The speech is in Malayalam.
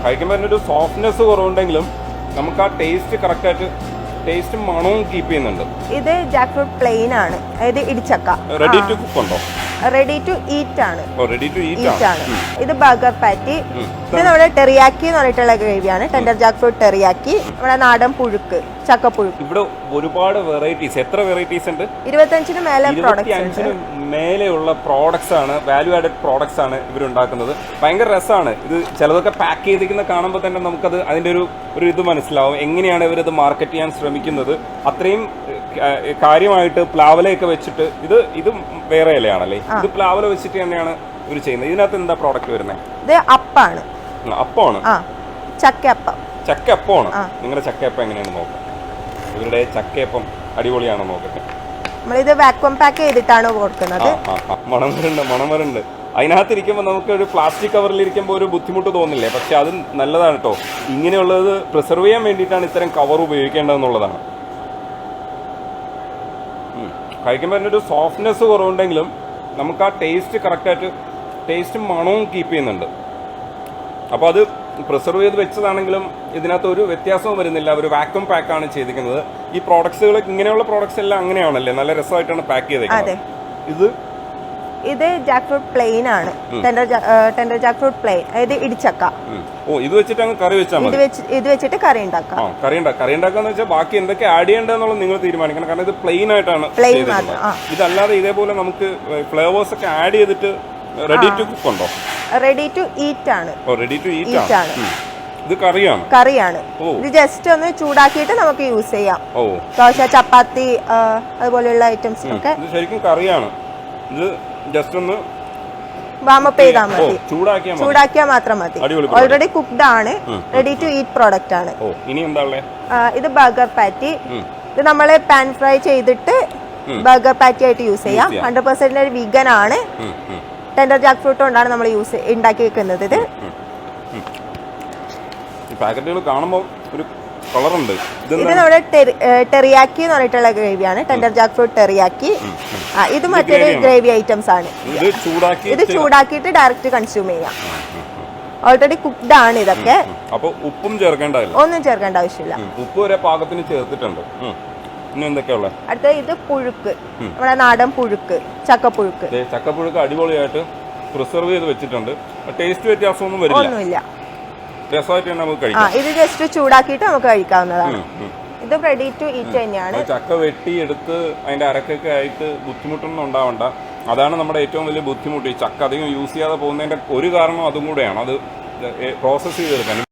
കഴിക്കുമ്പോൾ അതിനൊരു സോഫ്റ്റ്നെസ് കുറവുണ്ടെങ്കിലും നമുക്ക് ആ ടേസ്റ്റ് കറക്റ്റായിട്ട് ടേസ്റ്റും മണവും കീപ്പ് ചെയ്യുന്നുണ്ട്. ഇത് ജാക്ക് ഫ്രൂട്ട് പ്ലെയിൻ ആണ്, അതായത് ഇടിച്ചക്ക. റെഡി ടു കുക്ക് ഉണ്ടോ? റെഡി ടു ഈറ്റ് ആണ്. റെഡി ടു ഈറ്റ് ആണ്. ഇത് ബർഗർ പാറ്റി. ഇത് നമ്മുടെ ടെറിയാക്കി എന്ന് പറഞ്ഞിട്ടുള്ള ഗ്രേവിയാണ്. ടെൻഡർ ജാക്ക് ഫ്രൂട്ട് ടെറിയാക്കി, നമ്മുടെ നാടൻ പുഴുക്ക്, ചക്കപ്പുഴുക്ക്. ഇവിടെ ഒരുപാട് വെറൈറ്റീസ്. എത്ര വെറൈറ്റീസ് ഉണ്ട്? 25-ന് മേലെ പ്രോഡക്ട്സ്. മേലെയുള്ള പ്രോഡക്ട്സ് ആണ്, വാല്യൂ ആഡഡ് പ്രോഡക്ട്സ് ആണ് ഇവരുണ്ടാക്കുന്നത്. ഭയങ്കര രസമാണ് ഇത്. ചിലതൊക്കെ പാക്ക് ചെയ്തിരിക്കുന്ന കാണുമ്പോൾ തന്നെ നമുക്കത് അതിൻ്റെ ഒരു ഇത് മനസ്സിലാവും, എങ്ങനെയാണ് ഇവരത് മാർക്കറ്റ് ചെയ്യാൻ ശ്രമിക്കുന്നത്. അത്രയും കാര്യമായിട്ട് പ്ലാവലയൊക്കെ വെച്ചിട്ട് ഇത് വേറെ ഇലയാണല്ലേ, ഇത് പ്ലാവല വെച്ചിട്ട് തന്നെയാണ് ഇവർ ചെയ്യുന്നത്. ഇതിനകത്ത് എന്താ പ്രോഡക്റ്റ് വരുന്നത്? ഇത് അപ്പാണ്. അപ്പമാണ്, ചക്കയപ്പം. ചക്കയപ്പമാണ്. നിങ്ങളുടെ ചക്കയപ്പം എങ്ങനെയാണ് നോക്കാം. ഇവരുടെ ചക്കയപ്പം അടിപൊളിയാണോ നോക്കട്ടെ. നമ്മളിത് വാക്വം പാക്ക് ചെയ്തിട്ടാണ് കൊടുക്കുന്നത്. മണം വരുന്നുണ്ട്. അതിനകത്തിരിക്കുമ്പോൾ നമുക്ക് ഒരു പ്ലാസ്റ്റിക് കവറിലിരിക്കുമ്പോൾ ഒരു ബുദ്ധിമുട്ട് തോന്നില്ലേ? പക്ഷെ അത് നല്ലതാണ് കേട്ടോ. ഇങ്ങനെയുള്ളത് പ്രിസർവ് ചെയ്യാൻ വേണ്ടിയിട്ടാണ് ഇത്തരം കവർ ഉപയോഗിക്കേണ്ടതെന്നുള്ളതാണ്. കഴിക്കുമ്പോൾ അതിനൊരു സോഫ്റ്റ്നെസ് കുറവുണ്ടെങ്കിലും നമുക്ക് ആ ടേസ്റ്റ് കറക്റ്റായിട്ട് ടേസ്റ്റും മണവും കീപ്പ് ചെയ്യുന്നുണ്ട്. അപ്പോൾ അത് പ്രിസർവ് ചെയ്ത് വെച്ചതാണെങ്കിലും ഇതിനകത്ത് ഒരു വ്യത്യാസവും വരുന്നില്ല. അവർ വാക്വം പാക്കാണ് ചെയ്തിരിക്കുന്നത്. ഈ പ്രോഡക്ട്സുകൾ, ഇങ്ങനെയുള്ള പ്രോഡക്ട്സ് എല്ലാം അങ്ങനെയാണല്ലേ, നല്ല രസമായിട്ടാണ് പാക്ക് ചെയ്തേക്കുന്നത്. ഇത് ജാക്ക് ഫ്രൂട്ട് പ്ലെയിൻ ആണ്. ടെൻഡർ ജാക്ക് ഫ്രൂട്ട് പ്ലെയിൻ, അതായത് ഇടിച്ചക്ക. ഇത് വെച്ചിട്ട് അങ്ങ് കറി വെച്ചാൽ മതി. ഇത് വെച്ചിട്ട് കറി ഉണ്ടാക്കാം. കറി ഉണ്ടാക്കാന്ന് വെച്ചാൽ ബാക്കി എന്തൊക്കെ ആഡ് ചെയ്യേണ്ടതെന്നുള്ളത് നിങ്ങൾ തീരുമാനിക്കണം. കാരണം ഇത് പ്ലെയിൻ ആയിട്ടാണ്. ഇതല്ലാതെ ഇതേപോലെ നമുക്ക് ഫ്ലേവേഴ്സ് ഒക്കെ ആഡ് ചെയ്തിട്ട് റെഡി ടു കുക്ക് ഉണ്ടോ? റെഡി ടു ഈറ്റ് ആണ്. റെഡി ടു ഈറ്റ് ആണ്. ഇത് കറിയാണ്. ഇത് ജസ്റ്റ് ഒന്ന് ചൂടാക്കിയിട്ട് നമുക്ക് യൂസ് ചെയ്യാം. ദോശ, ചപ്പാത്തി, അതുപോലെയുള്ള ഐറ്റംസ് ഒക്കെ. ഇത് ശരിക്കും കറിയാണ്. ഇത് ജസ്റ്റ് ഒന്ന് വാമപ്പ് ചെയ്താൽ മതി. ചൂടാക്കിയാൽ മാത്രം മതി. ഓൾറെഡി കുക്ക്ഡ് ആണ്. റെഡി ടു ഈറ്റ് പ്രോഡക്റ്റ് ആണ്. ഇനി എന്താ ഉള്ളത്? ഇത് ബർഗർ പാറ്റി. ഇത് നമ്മൾ പാൻ ഫ്രൈ ചെയ്തിട്ട് ബർഗർ പാറ്റി ആയിട്ട് യൂസ് ചെയ്യാം. 100% വീഗൻ ആണ്. ടെൻഡർ ജാക്ക് ഫ്രൂട്ട് കൊണ്ടാണ് നമ്മൾ ഉണ്ടാക്കി വെക്കുന്നത്. ഇത് പാക്കറ്റുകൾ കാണുമ്പോൾ ഒരു കളറുണ്ട്. ഇത് നമ്മുടെ ടെറിയാക്കി എന്ന് പറഞ്ഞിട്ടുള്ള ഗ്രേവിയാണ്. Tender jackfruit teriyaki. ഇത് മറ്റൊരു ഗ്രേവി ഐറ്റംസ് ആണ്. ഇത് ചൂടാക്കിയിട്ട് ഡയറക്റ്റ് കൺസ്യൂം ചെയ്യാം. ഓൾറെഡി കുക്ക്ഡ് ആണ് ഇതൊക്കെ. അപ്പോൾ ഉപ്പും ചേർക്കേണ്ടതില്ല, ഒന്നും ചേർക്കേണ്ട ആവശ്യമില്ല. ഉപ്പ് വരെ പാകത്തിന് ചേർത്തിട്ടുണ്ട്. അടുത്ത ഇത് പുഴുക്ക്, നമ്മുടെ നാടൻ പുഴുക്ക്, ചക്കപ്പുഴുക്ക്. ചക്കപ്പുഴുക്ക് അടിപൊളിയായിട്ട് പ്രിസർവ് ചെയ്ത് വെച്ചിട്ടുണ്ട്. ടേസ്റ്റ് വ്യത്യാസമൊന്നും ഒന്നുമില്ല. രസമായിട്ട് തന്നെ നമുക്ക് കഴിക്കാം. ഇത് ജസ്റ്റ് ചൂടാക്കിയിട്ട് നമുക്ക് കഴിക്കാവുന്നതാണ്. ഇത് റെഡി ടു ഈറ്റ് തന്നെയാണ്. ചക്ക വെട്ടിയെടുത്ത് അതിന്റെ അരക്കൊക്കെ ആയിട്ട് ബുദ്ധിമുട്ടൊന്നും ഉണ്ടാവണ്ട. അതാണ് നമ്മുടെ ഏറ്റവും വലിയ ബുദ്ധിമുട്ട്. ഈ ചക്ക അധികം യൂസ് ചെയ്യാതെ പോകുന്നതിന്റെ ഒരു കാരണം അതും കൂടെയാണ്. അത് പ്രോസസ്സ് ചെയ്തെടുക്കാൻ